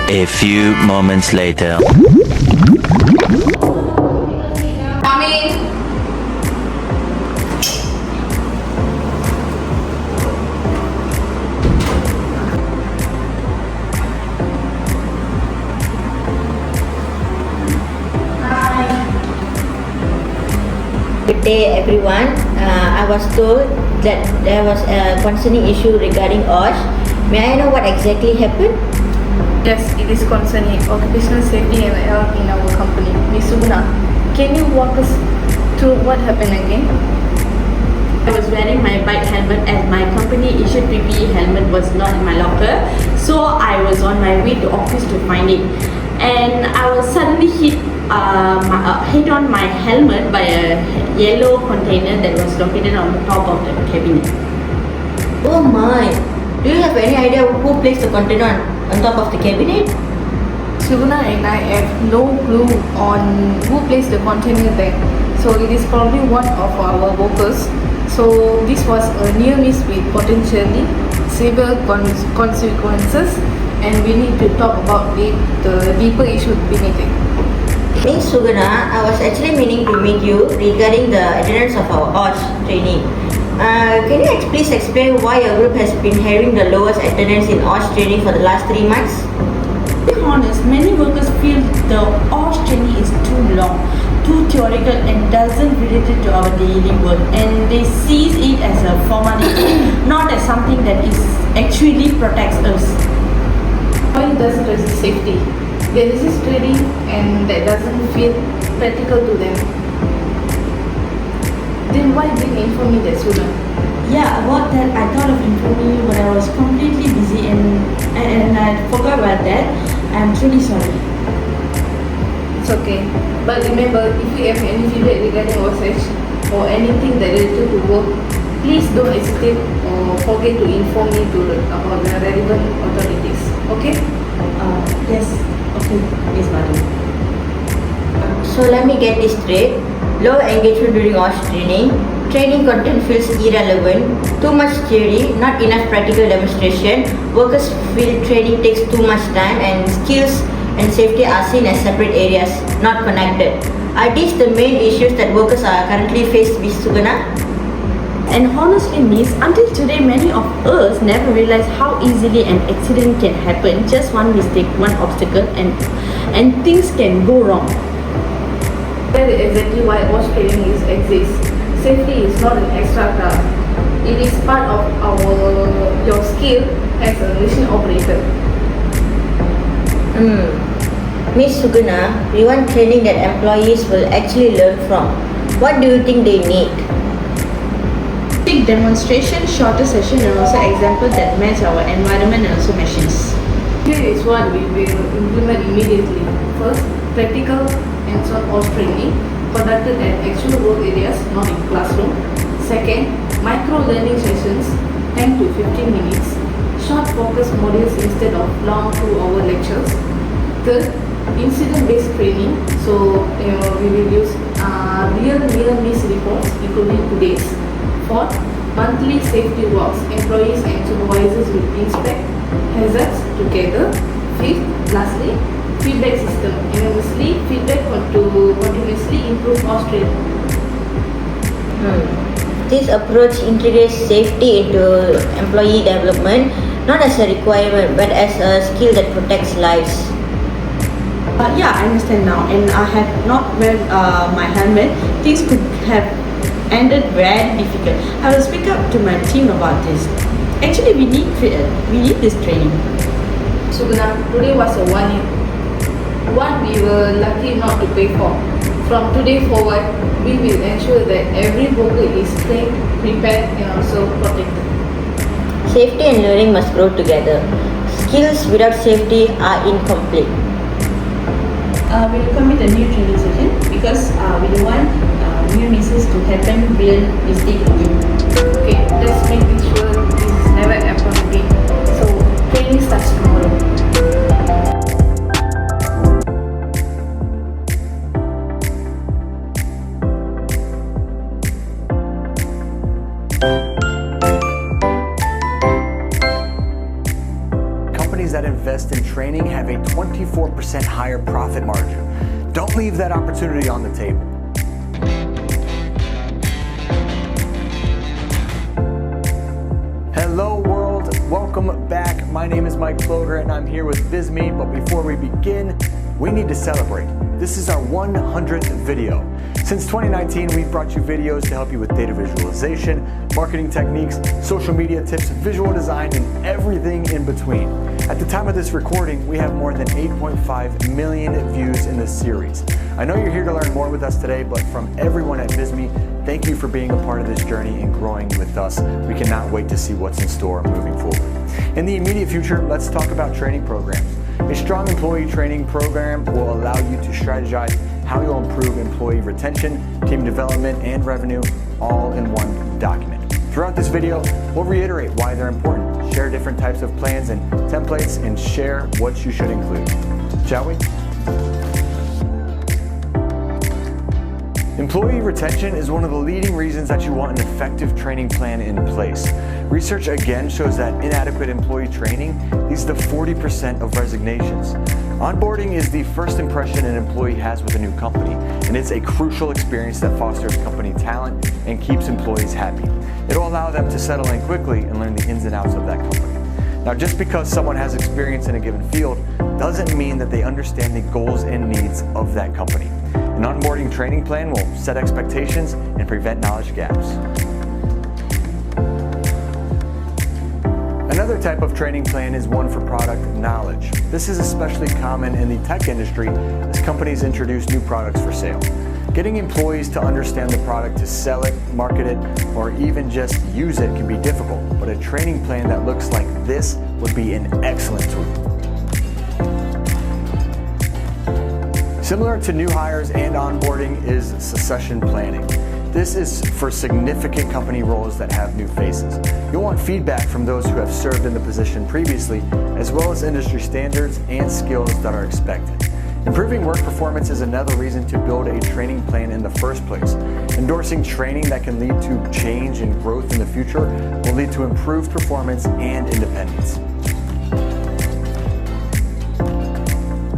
A few moments later. Good day, everyone. I was told that there was a concerning issue regarding OSH. May I know what exactly happened? Yes, it is concerning occupational safety and health in our company. Ms. Suguna, can you walk us through what happened again? I was wearing my bike helmet as my company issued PPE helmet was not in my locker. So I was on my way to office to find it. And I was suddenly hit on my helmet by a yellow container that was located on the top of the cabinet. Oh my! Do you have any idea who placed the container on top of the cabinet? Suguna and I have no clue on who placed the container there. So it is probably one of our workers. So this was a near miss with potentially severe consequences, and we need to talk about it, the deeper issue beneath it. Ms. Sugana, I was actually meaning to meet you regarding the attendance of our OSH training. Can you please explain why your group has been having the lowest attendance in OSH training for the last 3 months? To be honest, many workers feel the OSH training is too long, too theoretical and doesn't relate to our daily work, and they see it as a formality, not as something that is actually protects us. Why does resist safety? They resist training and that doesn't feel practical to them. Then why didn't you inform me that sooner? Yeah, about that I thought of informing you, but I was completely busy and I forgot about that. I'm truly sorry. It's okay. But remember, if you have any feedback regarding OSH or anything that related to work, please don't hesitate or forget to inform me about the relevant authorities. Okay? Yes, okay, Miss Madhu. So let me get this straight. Low engagement during OSH training, training content feels irrelevant, too much theory, not enough practical demonstration, workers feel training takes too much time, and skills and safety are seen as separate areas, not connected. Are these the main issues that workers are currently faced with, Sugana? And honestly, Miss, until today, many of us never realized how easily an accident can happen. Just one mistake, one obstacle, and things can go wrong. That is exactly why OSH training exists. Safety is not an extra task. It is part of your skill as a machine operator. Miss Sugana, we want training that employees will actually learn from. What do you think they need? Big demonstration, shorter session, and also examples that match our environment and also machines. Here is what we will implement immediately. First, practical hands-on OSH training conducted at actual work areas, not in classroom. Second, micro-learning sessions, 10 to 15 minutes. Short focused modules instead of long 2-hour lectures. Third, incident-based training. So we will use real near-miss reports, including today's. Fourth, monthly safety walks. Employees and supervisors will inspect hazards together. Fifth, lastly, feedback system. Anonymously feedback to continuously improve OSH training. This approach integrates safety into employee development, not as a requirement but as a skill that protects lives. Yeah, I understand now, and I had not wear my helmet. Things could have ended very difficult. I will speak up to my team about this. Actually, we need this training. Sugana, today was a one we were lucky not to pay for. From today forward, we will ensure that every worker is trained, prepared, and also protected. Safety and learning must grow together. Skills without safety are incomplete. We'll commit a new training session because we don't want new misses to happen, real mistake again. Okay, let's make sure this never happen again. So, training starts tomorrow. that invest in training have a 24% higher profit margin. Don't leave that opportunity on the table. Hello world, welcome back. My name is Mike Ploger and I'm here with Visme, but before we begin, we need to celebrate. This is our 100th video. Since 2019, we've brought you videos to help you with data visualization, marketing techniques, social media tips, visual design, and everything in between. At the time of this recording, we have more than 8.5 million views in this series. I know you're here to learn more with us today, but from everyone at Visme, thank you for being a part of this journey and growing with us. We cannot wait to see what's in store moving forward. In the immediate future, let's talk about training programs. A strong employee training program will allow you to strategize how you'll improve employee retention, team development, and revenue all in one document. Throughout this video, we'll reiterate why they're important, share different types of plans and templates, and share what you should include. Shall we? Employee retention is one of the leading reasons that you want an effective training plan in place. Research again shows that inadequate employee training leads to 40% of resignations. Onboarding is the first impression an employee has with a new company, and it's a crucial experience that fosters company talent and keeps employees happy. It'll allow them to settle in quickly and learn the ins and outs of that company. Now, just because someone has experience in a given field doesn't mean that they understand the goals and needs of that company. An onboarding training plan will set expectations and prevent knowledge gaps. Another type of training plan is one for product knowledge. This is especially common in the tech industry as companies introduce new products for sale. Getting employees to understand the product, to sell it, market it, or even just use it can be difficult, but a training plan that looks like this would be an excellent tool. Similar to new hires and onboarding is succession planning. This is for significant company roles that have new faces. You'll want feedback from those who have served in the position previously, as well as industry standards and skills that are expected. Improving work performance is another reason to build a training plan in the first place. Endorsing training that can lead to change and growth in the future will lead to improved performance and independence.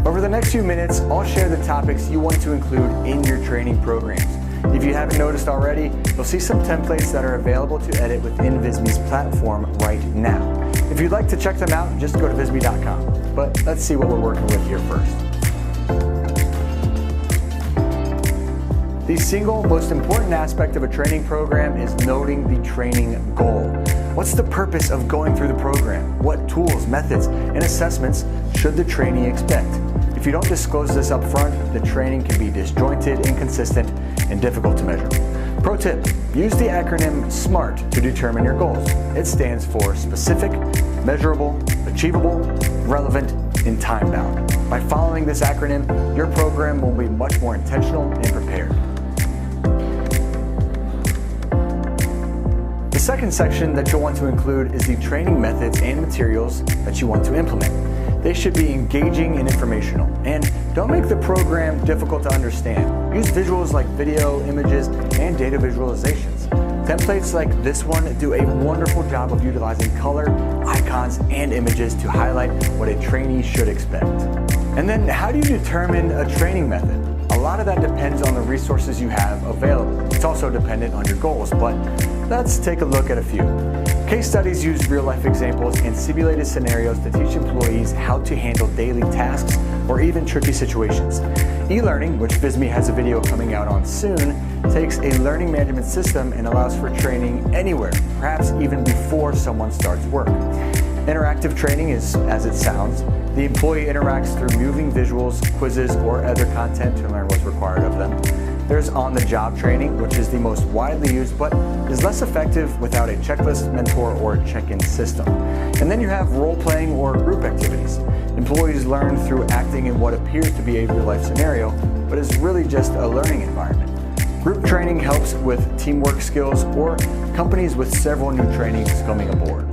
Over the next few minutes, I'll share the topics you want to include in your training programs. If you haven't noticed already, you'll see some templates that are available to edit within Visme's platform right now. If you'd like to check them out, just go to visme.com. But let's see what we're working with here first. The single most important aspect of a training program is noting the training goal. What's the purpose of going through the program? What tools, methods, and assessments should the trainee expect? If you don't disclose this up front, the training can be disjointed, inconsistent, and difficult to measure. Pro tip, use the acronym SMART to determine your goals. It stands for specific, measurable, achievable, relevant, and time-bound. By following this acronym, your program will be much more intentional and prepared. The second section that you'll want to include is the training methods and materials that you want to implement. They should be engaging and informational, and don't make the program difficult to understand. Use visuals like video, images, and data visualizations. Templates like this one do a wonderful job of utilizing color, icons, and images to highlight what a trainee should expect. And then how do you determine a training method? A lot of that depends on the resources you have available. It's also dependent on your goals, but let's take a look at a few. Case studies use real-life examples and simulated scenarios to teach employees how to handle daily tasks or even tricky situations. E-learning, which Visme has a video coming out on soon, takes a learning management system and allows for training anywhere, perhaps even before someone starts work. Interactive training is as it sounds. The employee interacts through moving visuals, quizzes, or other content to learn what's required of them. There's on-the-job training, which is the most widely used but is less effective without a checklist, mentor, or check-in system. And then you have role-playing or group activities. Employees learn through acting in what appears to be a real-life scenario, but is really just a learning environment. Group training helps with teamwork skills or companies with several new trainees coming aboard.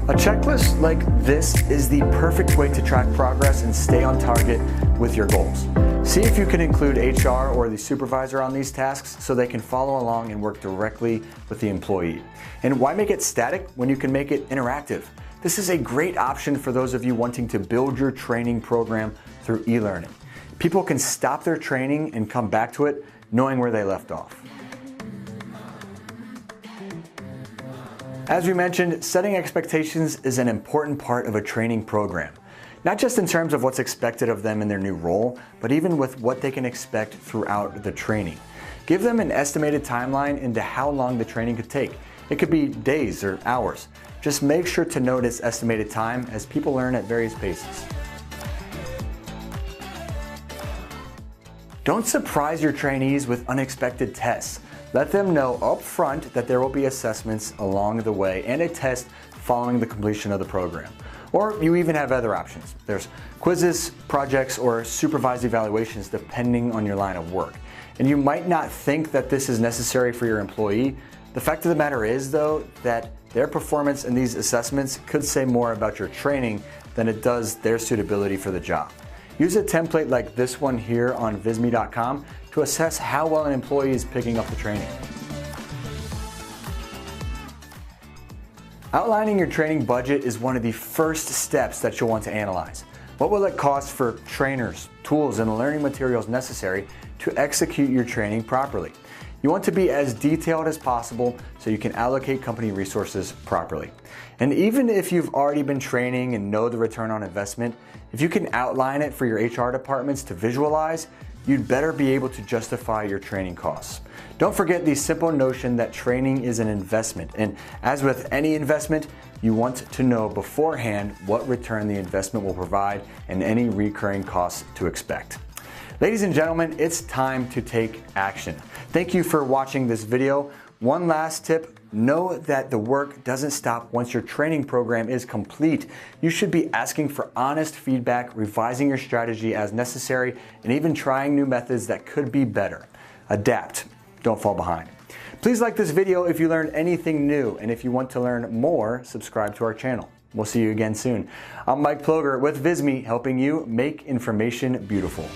A checklist like this is the perfect way to track progress and stay on target with your goals. See if you can include HR or the supervisor on these tasks so they can follow along and work directly with the employee. And why make it static when you can make it interactive? This is a great option for those of you wanting to build your training program through e-learning. People can stop their training and come back to it knowing where they left off. As we mentioned, setting expectations is an important part of a training program. Not just in terms of what's expected of them in their new role, but even with what they can expect throughout the training. Give them an estimated timeline into how long the training could take. It could be days or hours. Just make sure to note its estimated time as people learn at various paces. Don't surprise your trainees with unexpected tests. Let them know up front that there will be assessments along the way and a test following the completion of the program. Or you even have other options. There's quizzes, projects, or supervised evaluations depending on your line of work. And you might not think that this is necessary for your employee. The fact of the matter is, though, that their performance in these assessments could say more about your training than it does their suitability for the job. Use a template like this one here on Visme.com to assess how well an employee is picking up the training. Outlining your training budget is one of the first steps that you'll want to analyze. What will it cost for trainers, tools, and learning materials necessary to execute your training properly? You want to be as detailed as possible so you can allocate company resources properly. And even if you've already been training and know the return on investment, if you can outline it for your HR departments to visualize, you'd better be able to justify your training costs. Don't forget the simple notion that training is an investment, and as with any investment, you want to know beforehand what return the investment will provide and any recurring costs to expect. Ladies and gentlemen, it's time to take action. Thank you for watching this video. One last tip, know that the work doesn't stop once your training program is complete. You should be asking for honest feedback, revising your strategy as necessary, and even trying new methods that could be better. Adapt, don't fall behind. Please like this video if you learned anything new, and if you want to learn more, subscribe to our channel. We'll see you again soon. I'm Mike Ploger with Visme, helping you make information beautiful.